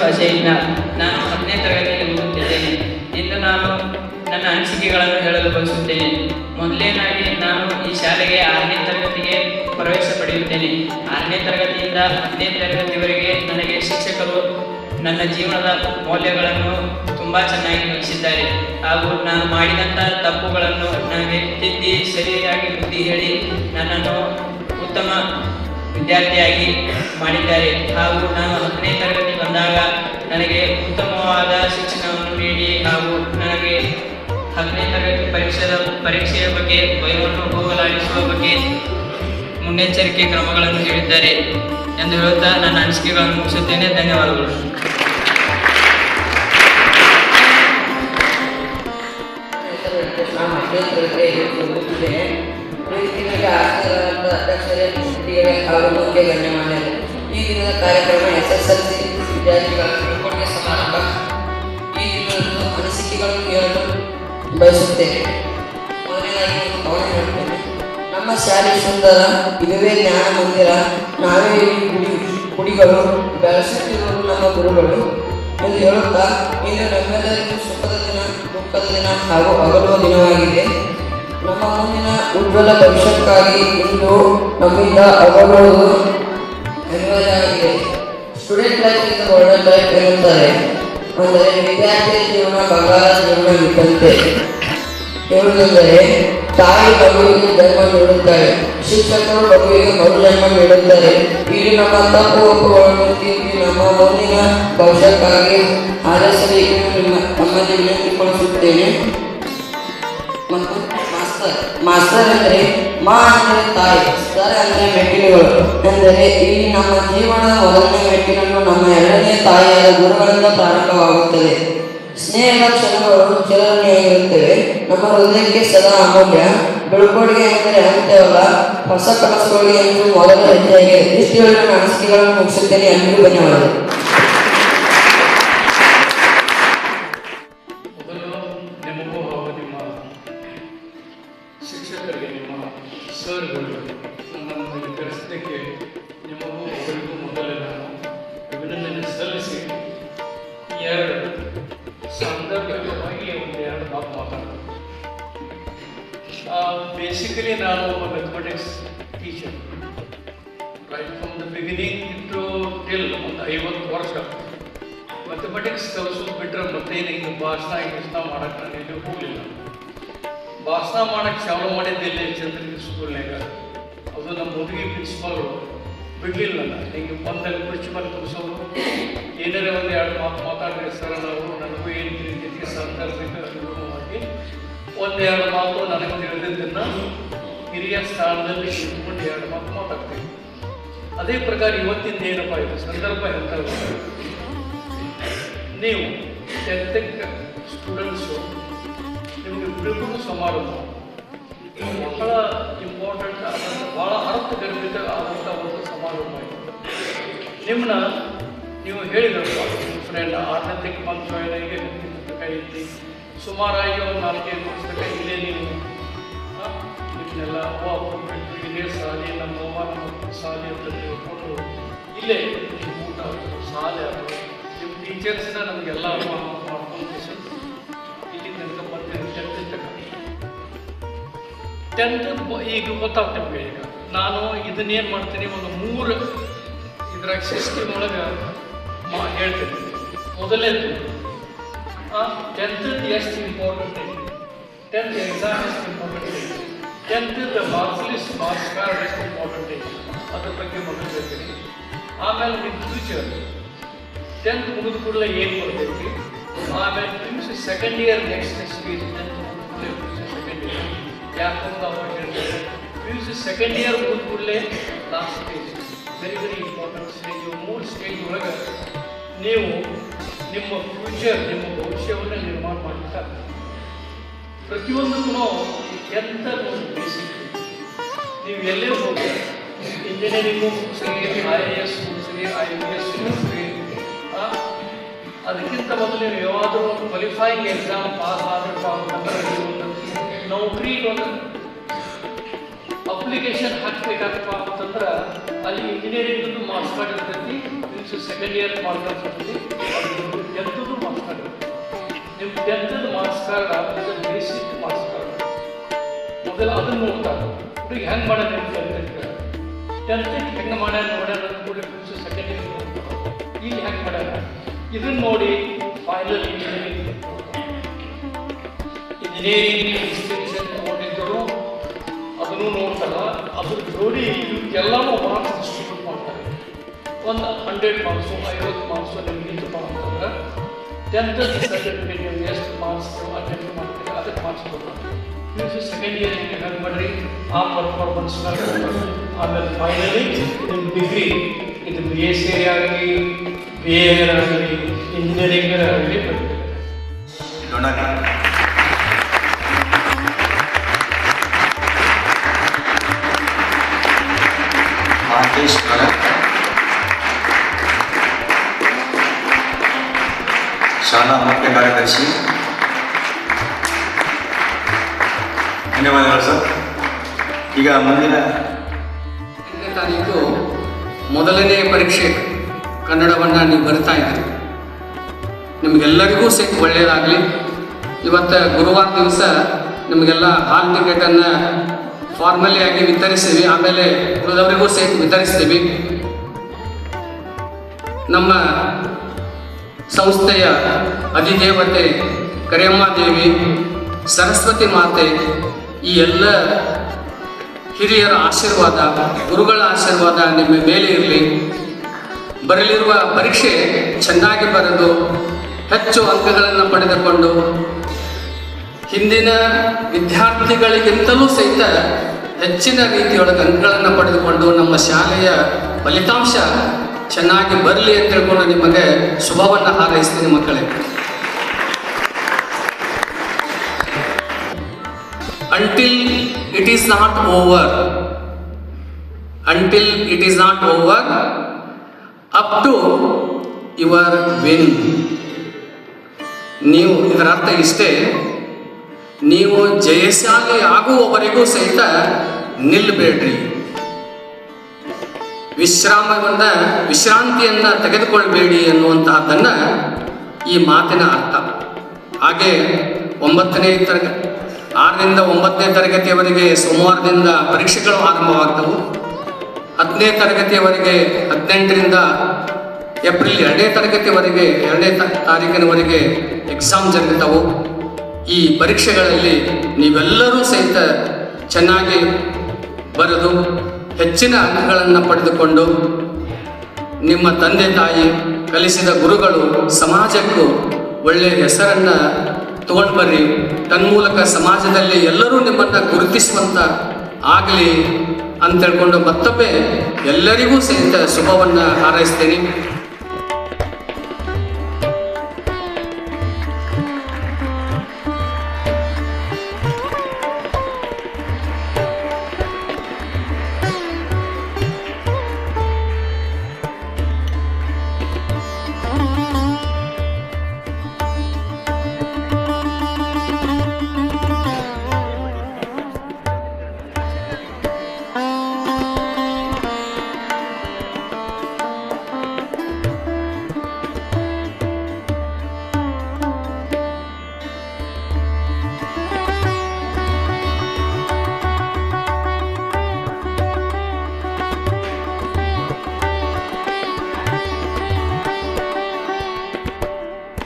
ಭಾಷೆಯಿಂದ ನಾನು 10ನೇ ತರಗತಿಯಲ್ಲಿ ಓದುತ್ತಿದ್ದೇನೆ. ಇಂದು ನಾನು ನನ್ನ ಅನಿಸಿಕೆಗಳನ್ನು ಹೇಳಲು ಬಯಸುತ್ತೇನೆ. ಮೊದಲನೇದಾಗಿ ನಾನು ಈ ಶಾಲೆಗೆ 6ನೇ ತರಗತಿಗೆ ಪ್ರವೇಶ ಪಡೆಯುತ್ತೇನೆ. 6ನೇ ತರಗತಿಯಿಂದ 10ನೇ ತರಗತಿವರೆಗೆ ನನಗೆ ಶಿಕ್ಷಕರು ನನ್ನ ಜೀವನದ ಮೌಲ್ಯಗಳನ್ನು ತುಂಬ ಚೆನ್ನಾಗಿ ಕಲಿಸಿದ್ದಾರೆ. ಹಾಗೂ ನಾನು ಮಾಡಿದಂಥ ತಪ್ಪುಗಳನ್ನು ನನಗೆ ತಿದ್ದಿ ಸರಿಯಾಗಿ ಬುದ್ಧಿ ಹೇಳಿ ನನ್ನನ್ನು ಉತ್ತಮ ವಿದ್ಯಾರ್ಥಿಯಾಗಿ ಮಾಡಿದ್ದಾರೆ. ಹಾಗೂ ನಾನು 10ನೇ ತರಗತಿ ಬಂದಾಗ ನನಗೆ ಉತ್ತಮವಾದ ಶಿಕ್ಷಣವನ್ನು ನೀಡಿ ಹಾಗೂ ನನಗೆ 10ನೇ ತರಗತಿ ಪರೀಕ್ಷೆಯ ಬಗ್ಗೆ ಭಯವನ್ನು ಹೋಗಲಾಡಿಸುವ ಬಗ್ಗೆ ಮುನ್ನೆಚ್ಚರಿಕೆ ಕ್ರಮಗಳನ್ನು ಹೇಳಿದ್ದಾರೆ ಎಂದು ಹೇಳುತ್ತಾ ನನ್ನ ಅನಿಸಿಕೆಗಳನ್ನು ಮುಗಿಸುತ್ತೇನೆ. ಧನ್ಯವಾದಗಳು. ಈ ದಿನದ ಕಾರ್ಯಕ್ರಮ SSLC ವಿದ್ಯಾರ್ಥಿಗಳ ಬೀಳ್ಕೊಡುಗೆ ಸಮಾರಂಭ. ಈ ದಿನದ ಅನಿಸಿಕೆಗಳನ್ನು ಹೇಳಲು ಬಯಸುತ್ತೇನೆ. ಮೊದಲನೇದಾಗಿ ಒಂದು ಕವನ ಹೇಳ್ತೇನೆ. ನಮ್ಮ ಶಾಲೆ ಸುಂದರ, ಇದುವೇ ಜ್ಞಾನ ಮಂದಿರ, ನಾವೇ ಗುಡಿಗಳು, ಬೆಳೆಸುತ್ತಿರುವುದು ನಮ್ಮ ಗುರುಗಳು ಎಂದು ಹೇಳುತ್ತಾ, ಇಂದು ನಮ್ಮೆಲ್ಲರಿಗೂ ಸುಖದ ದಿನ, ದುಃಖದ ದಿನ ಹಾಗೂ ಅಗಲುವ ದಿನವಾಗಿದೆ. ನಮ್ಮ ಮುಂದಿನ ಉಜ್ವಲ ಭವಿಷ್ಯಕ್ಕಾಗಿ ಇಂದು ನಮ್ಮಿಂದ ಅಗಲುವುದು ಅನಿವಾರ್ಯವಾಗಿದೆ. Student life is golden life ಎನ್ನುತ್ತಾರೆ. ಅಂದರೆ ವಿದ್ಯಾರ್ಥಿ ಜೀವನ ಬಂಗಾರ ಜೀವನ ಇದ್ದಂತೆ. ಹೇಳುವುದೆಂದರೆ ತಾಯಿ ಮಗುವಿಗೆ ಜನ್ಮ ನೀಡುತ್ತಾರೆ, ಶಿಕ್ಷಕರು ಮಗುವಿಗೆ ಮರು ಜನ್ಮ ನೀಡುತ್ತಾರೆ. ಇಲ್ಲಿ ನಮ್ಮ ತಪ್ಪು ಒಪ್ಪುಗಳನ್ನು ತಿದ್ದಿ ನಮ್ಮ ಮುಂದಿನ ಭವಿಷ್ಯಕ್ಕಾಗಿ ಆರಿಸಬೇಕು ನಮ್ಮಲ್ಲಿ ವಿನಂತಿಗೊಳಿಸುತ್ತೇನೆ. ಮತ್ತು ಮಾಸ್ತರ್ ಅಂದರೆ ಮಾ ಅಂದರೆ ತಾಯಿ, ಸರ್ ಅಂದರೆ ಮೆಟ್ಟಿಲುಗಳು. ಎಂದರೆ ಇಲ್ಲಿ ನಮ್ಮ ಜೀವನದ ಮೊದಲನೇ ಮೆಟ್ಟಿಲನ್ನು ನಮ್ಮ ಎರಡನೇ ತಾಯಿಯಾದ ಗುರುಗಳಿಂದ ಪ್ರಾರಂಭವಾಗುತ್ತದೆ. ಸ್ನೇಹದ ಕ್ಷಣಗಳು ಚಿರಋಣಿಯಾಗಿರುತ್ತವೆ. ನಮ್ಮ ಹೃದಯಕ್ಕೆ ಸದಾ ಅಮೂಲ್ಯ. ಬೀಳ್ಕೊಡುಗೆ ಎಂದರೆ ಅಂತ್ಯವಲ್ಲ, ಹೊಸ ಕನಸುಗಳಿಗೆ ಎಂದು ಮೊದಲ ಹೆಜ್ಜೆಯಾಗಿದೆ. ಇಷ್ಟು ಹೇಳಿ ನನ್ನ ಅನಿಸಿಕೆಗಳನ್ನು ಮುಗಿಸುತ್ತೇನೆ. ಎಲ್ಲರಿಗೂ ಧನ್ಯವಾದಗಳು. ಶಿಕ್ಷಕರಿಗೆ, ನಿಮ್ಮ ಸರ್ಗಳು ನನ್ನನ್ನು ಕರೆಸಿದ್ದಕ್ಕೆ ನಿಮಗೂ ಅವರಿಗೂ ಮೊದಲೇ ನಾನು ಅಭಿನಂದನೆ ಸಲ್ಲಿಸಿ ಎರಡು ಸಂದರ್ಭವಾಗಿ ಒಂದೆರಡು ಮಾತು ಮಾತಾಡೋದು. ಬೇಸಿಕಲಿ ನಾನು ಒಬ್ಬ mathematics teacher. Right from the beginning to till ಒಂದು 50 ವರ್ಷ ಮ್ಯಾಥಮೆಟಿಕ್ಸ್ ಕಲಿಸೋದು ಬಿಟ್ಟರೆ ಮತ್ತೇನು ಹಿಂಗೆ ಭಾಷಣ ಮಾಡೋಕ್ಕೆ ನಾನು ಎಲ್ಲೂ ಹೋಗಲಿಲ್ಲ. ಭಾಷಣ ಮಾಡೋಕ್ಕೆ ಚಾಲು ಮಾಡಿದ್ದಿಲ್ಲ ಚಂದ್ರಗಿರಿ ಸ್ಕೂಲ್ನಾಗ. ಅದು ನಮ್ಮ ಹುಡುಗಿ ಪ್ರಿನ್ಸಿಪಾಲು ಬಿಡಲಿಲ್ಲ. ಹಿಂಗೆ ಬಂದಲ್ಲಿ ಪ್ರಿನ್ಸಿಪಾಲ್ ಕೂರಿಸೋರು ಏನಾರೇ ಒಂದು ಎರಡು ಮಾತು ಮಾತಾಡಿದ್ರೆ ಸರ್ ನಾವು ನನಗೂ ಏನು ತಿಳಿದಿದ್ದಕ್ಕೆ ಸಂದರ್ಭಕ್ಕೆ ಅನುಗುಣವಾಗಿ ಒಂದೆರಡು ಮಾತು ನನಗೆ ತಿಳಿದಿದ್ದನ್ನು ಹಿರಿಯ ಸ್ಥಾನದಲ್ಲಿ ಇಟ್ಕೊಂಡು ಎರಡು ಮಾತು ಮಾತಾಡ್ತೀವಿ. ಅದೇ ಪ್ರಕಾರ ಇವತ್ತಿಂದ ಏನಪ್ಪ ಇದು ಸಂದರ್ಭ ಎಂತ ನೀವು 10th ಸ್ಟೂಡೆಂಟ್ಸು ನಿಮಗೆ ಬಿಡುಗಡೆ ಸಮಾರಂಭ ಬಹಳ ಇಂಪಾರ್ಟೆಂಟ್ ಆದಂಥ ಭಾಳ ಅರ್ಥಗರ್ಭಿತ ಆದಂಥ ಒಂದು ಸಮಾರಂಭ ಇದು. ನಿಮ್ಮನ್ನ ನೀವು ಹೇಳಿದ್ರಪ್ಪ ನಿಮ್ಮ ಫ್ರೆಂಡ್ 6ನೇ ತರಗತಿ ಬಂದು ಜಾಯ್ನ್ ಆಗಿ ಪುಸ್ತಕ ಇತ್ತು ಸುಮಾರಾಗಿ ಒಂದು 4-5 ಪುಸ್ತಕ ಇಲ್ಲೇ ನೀವು ನಿಮ್ಮನ್ನೆಲ್ಲ ಇದೇ ಸಾಲಿ ನಮ್ಮ ಸಾಲಿ ಅಂತ ತಿಳ್ಕೊಂಡು ಇಲ್ಲೇ ನಿಮ್ಮ ಊಟ ಶಾಲೆ ಆದರು ನಿಮ್ಮ ಟೀಚರ್ಸ್ನ ನಮಗೆಲ್ಲ ಮಾಡ್ಕೊಂಡು ಇಲ್ಲಿ ತನಕ ಬರ್ತೀನಿ 10th ಈಗ ಗೊತ್ತಾಗ್ತದೆ ನಿಮಗೆ. ಈಗ ನಾನು ಇದನ್ನೇನು ಮಾಡ್ತೀನಿ, ಒಂದು 3 ಇದ್ರಾಗ ಸಿಸ್ಟಮ್ ಒಳಗೆ ಹೇಳ್ತೀನಿ. ಮೊದಲನೇದು 10th ಎಷ್ಟು ಇಂಪಾರ್ಟೆಂಟ್ ಇದೆ, 10th ಎಕ್ಸಾಮ್ ಎಷ್ಟು ಇಂಪಾರ್ಟೆಂಟ್ ಇದೆ, 10th marks list marks card ಎಷ್ಟು ಇಂಪಾರ್ಟೆಂಟ್ ಇದೆ ಅದ್ರ ಬಗ್ಗೆ ಮೊದಲು ಹೇಳ್ತೀನಿ. ಆಮೇಲೆ ನಿಮ್ಮ ಫ್ಯೂಚರ್ 10th ಮುಗಿದ ಕೂಡಲೇ ಏನು ಬರ್ತೈತಿ, ಆಮೇಲೆ PUC second year next stage 10th ಮುಗಿದ ಕೂಡಲೇ ಸೆಕೆಂಡ್ ಇಯರ್ ಯಾಕಂದ್ರೆ ಅವಾಗ ಹೇಳ್ತಾರೆ PUC ಸೆಕೆಂಡ್ ಇಯರ್ ಮುಗಿದ ಕೂಡಲೇ last stage very important stage. 3 stage ಒಳಗೆ ನೀವು ನಿಮ್ಮ ಫ್ಯೂಚರ್ ನಿಮ್ಮ ಭವಿಷ್ಯವನ್ನು ನಿರ್ಮಾಣ ಮಾಡ್ತಾರೆ. ಪ್ರತಿಯೊಂದಕ್ಕೂ ಎಂಥ ಒಂದು ಬೇಸಿಕ್ ನೀವು ಎಲ್ಲೇ ಹೋಗಿ ಇಂಜಿನಿಯರಿಂಗು ಮುಗಿಸ್ರಿ, IAS ಮುಗಿಸ್ರಿ, IPS ಮುಗಿಸ್ರಿ, ಅದಕ್ಕಿಂತ ಮೊದಲು ನೀವು ಯಾವಾದರೂ ಒಂದು ಕ್ವಾಲಿಫೈಯಿಂಗ್ ಎಕ್ಸಾಮ್ ಪಾಸ್ ಆಗಬೇಕು ಅಂತಂದ್ರೆ ನೌಕರಿ ಒಂದು ಅಪ್ಲಿಕೇಶನ್ ಹಾಕಬೇಕಾಗಪ್ಪ ಅಂತಂದ್ರೆ ಅಲ್ಲಿ ಇಂಜಿನಿಯರಿಂಗ್ ಮಾರ್ಕ್ಸ್ ಕಾರ್ಡ್ ಇರ್ತೈತಿ, ನಿಮ್ಗೆ ಸೆಕೆಂಡ್ ಇಯರ್ ಮಾರ್ಕ್ಸ್ ಕಾರ್ಡ್ ಇರ್ತೈತಿ, ಟೆಂತ್ದು ಮಾರ್ಕ್ಸ್ ಕಾರ್ಡ್ ಇರ್ತೈತಿ. ನಿಮ್ಮ ಟೆಂತ್ದು ಮಾರ್ಕ್ಸ್ ಕಾರ್ಡ್ ಆಮೇಲೆ ಬೇಸಿಕ್ ಮಾರ್ಕ್ಸ್ ಕಾರ್ಡ್ ಮೊದಲ ಅದನ್ನು ನೋಡ್ತಾರೆ. ಹುಡುಗಿ ಹೆಂಗೆ ಮಾಡೋದು ಅಂತ ಟೆಂತಿಗೆ ಹೆಂಗೆ ಮಾಡ್ಯಾರ ನೋಡ್ಯಾರ ಕೂಡ ಸೆಕೆಂಡ್ ಇಯರ್ ಇಲ್ಲಿ ಹೆಂಗೆ ಮಾಡ್ಯಾರ ಇದನ್ನು ನೋಡಿ ಫೈನಲ್ ಇಂಜಿನಿಯರಿಂಗ್ ಡಿಸ್ಟಿಂಕ್ಷನ್ ತಗೊಂಡಿದ್ದರು ಅದನ್ನು ನೋಡ್ತಾರ. ಅದ್ರ ಜೋಡಿ ಎಲ್ಲನೂ ಮಾರ್ಕ್ಸ್ ಡಿಸ್ಟ್ರಿಬ್ಯೂಟ್ ಮಾಡ್ತಾರೆ. ಒಂದು 100 ಮಾರ್ಕ್ಸು 50 ಮಾರ್ಕ್ಸು ನಿಮ್ಗೆ ಇದು ಮಾಡ್ತಾರೆ. ಟೆಂತ್ ಸರ್ಟಿಫಿಕೇಟ್ ನೀವು ಎಷ್ಟು ಮಾರ್ಕ್ಸ್ ಅಟೆಂಡ್ ಮಾಡ್ತೀರಿ ಅದಕ್ಕೆ ಮಾರ್ಕ್ಸ್ ಕೊಡ್ತಾರೆ. ಸೆಕೆಂಡ್ ಇಯರ್ ಹೆಂಗೆ ಮಾಡಿರಿ ಆ ಪರ್ಫಾರ್ಮೆನ್ಸ್ ಆಮೇಲೆ ಫೈನಲಿ ನಿಮ್ಮ ಡಿಗ್ರಿ ಇದು ಬಿ ಎಸ್ ಸಿ ಆಗಲಿ ಬಿ ಎ ಆಗಲಿ ಇಂಜಿನಿಯರಿಂಗ್ ಆಗಲಿ ಬರ್ತದೆ. ಶಾಲಾ ಮುಖ್ಯ ಕಾರ್ಯದರ್ಶಿ, ಧನ್ಯವಾದಗಳು ಸರ್. ಈಗ ಮುಂದಿನ 8ನೇ ತಾರೀಕು ಮೊದಲನೇ ಪರೀಕ್ಷೆ ಕನ್ನಡವನ್ನು ನೀವು ಬರಿತಾ ಇದ್ದೀರಿ. ನಿಮಗೆಲ್ಲರಿಗೂ ಸಹಿತ ಒಳ್ಳೆಯದಾಗಲಿ. ಇವತ್ತು ಗುರುವಾರ ದಿವಸ ನಿಮಗೆಲ್ಲ ಹಾಲ್ ಟಿಕೆಟನ್ನು ಫಾರ್ಮಲಿ ಆಗಿ ವಿತರಿಸ್ತೀವಿ, ಆಮೇಲೆ ಉಳಿದವರಿಗೂ ಸಹಿತ ವಿತರಿಸ್ತೀವಿ. ನಮ್ಮ ಸಂಸ್ಥೆಯ ಅಧಿದೇವತೆ ಕರಿಯಮ್ಮ ದೇವಿ, ಸರಸ್ವತಿ ಮಾತೆ, ಈ ಎಲ್ಲ ಹಿರಿಯರ ಆಶೀರ್ವಾದ, ಗುರುಗಳ ಆಶೀರ್ವಾದ ನಿಮ್ಮ ಮೇಲೆ ಇರಲಿ. ಬರಲಿರುವ ಪರೀಕ್ಷೆ ಚೆನ್ನಾಗಿ ಬರೆದು ಹೆಚ್ಚು ಅಂಕಗಳನ್ನು ಪಡೆದುಕೊಂಡು ಹಿಂದಿನ ವಿದ್ಯಾರ್ಥಿಗಳಿಗಿಂತಲೂ ಸಹಿತ ಹೆಚ್ಚಿನ ರೀತಿಯೊಳಗೆ ಅಂಕಗಳನ್ನು ಪಡೆದುಕೊಂಡು ನಮ್ಮ ಶಾಲೆಯ ಫಲಿತಾಂಶ ಚೆನ್ನಾಗಿ ಬರಲಿ ಅಂತ ತಿಳ್ಕೊಂಡು ನಿಮಗೆ ಶುಭವನ್ನು ಹಾರೈಸ್ತೀನಿ ಮಕ್ಕಳೇ. Until it is not over, up to your win. ನೀವು ಇದರ ಅರ್ಥ ಇಷ್ಟೇ, ನೀವು ಜಯಶಾಲಿ ಆಗುವವರೆಗೂ ಸಹಿತ ನಿಲ್ಲಬೇಡ್ರಿ. ವಿಶ್ರಾಂತಿಯನ್ನು ತೆಗೆದುಕೊಳ್ಬೇಡಿ ಎನ್ನುವಂತಹದ್ದನ್ನು ಈ ಮಾತಿನ ಅರ್ಥ. ಹಾಗೆ 6ರಿಂದ 9ನೇ ತರಗತಿಯವರೆಗೆ ಸೋಮವಾರದಿಂದ ಪರೀಕ್ಷೆಗಳು ಆರಂಭವಾಗ್ತವೆ. 10ನೇ ತರಗತಿಯವರೆಗೆ 18ರಿಂದ ಏಪ್ರಿಲ್ 2ನೇ ತರಗತಿವರೆಗೆ 2ನೇ ತಾರೀಕಿನವರೆಗೆ ಎಕ್ಸಾಮ್ ಜರುಗುತ್ತವೆ. ಈ ಪರೀಕ್ಷೆಗಳಲ್ಲಿ ನೀವೆಲ್ಲರೂ ಸಹಿತ ಚೆನ್ನಾಗಿ ಬರೆದು ಹೆಚ್ಚಿನ ಅಂಕಗಳನ್ನು ಪಡೆದುಕೊಂಡು ನಿಮ್ಮ ತಂದೆ ತಾಯಿ ಕಲಿಸಿದ ಗುರುಗಳು ಸಮಾಜಕ್ಕೂ ಒಳ್ಳೆಯ ಹೆಸರನ್ನು ತಗೊಂಡು ಬರ್ರಿ. ತನ್ಮೂಲಕ ಸಮಾಜದಲ್ಲಿ ಎಲ್ಲರೂ ನಿಮ್ಮನ್ನು ಗುರುತಿಸುವಂತ ಆಗಲಿ ಅಂತ ಹೇಳ್ಕೊಂಡು ಮತ್ತೊಮ್ಮೆ ಎಲ್ಲರಿಗೂ ಸಹಿತ ಶುಭವನ್ನು ಹಾರೈಸ್ತೇನೆ.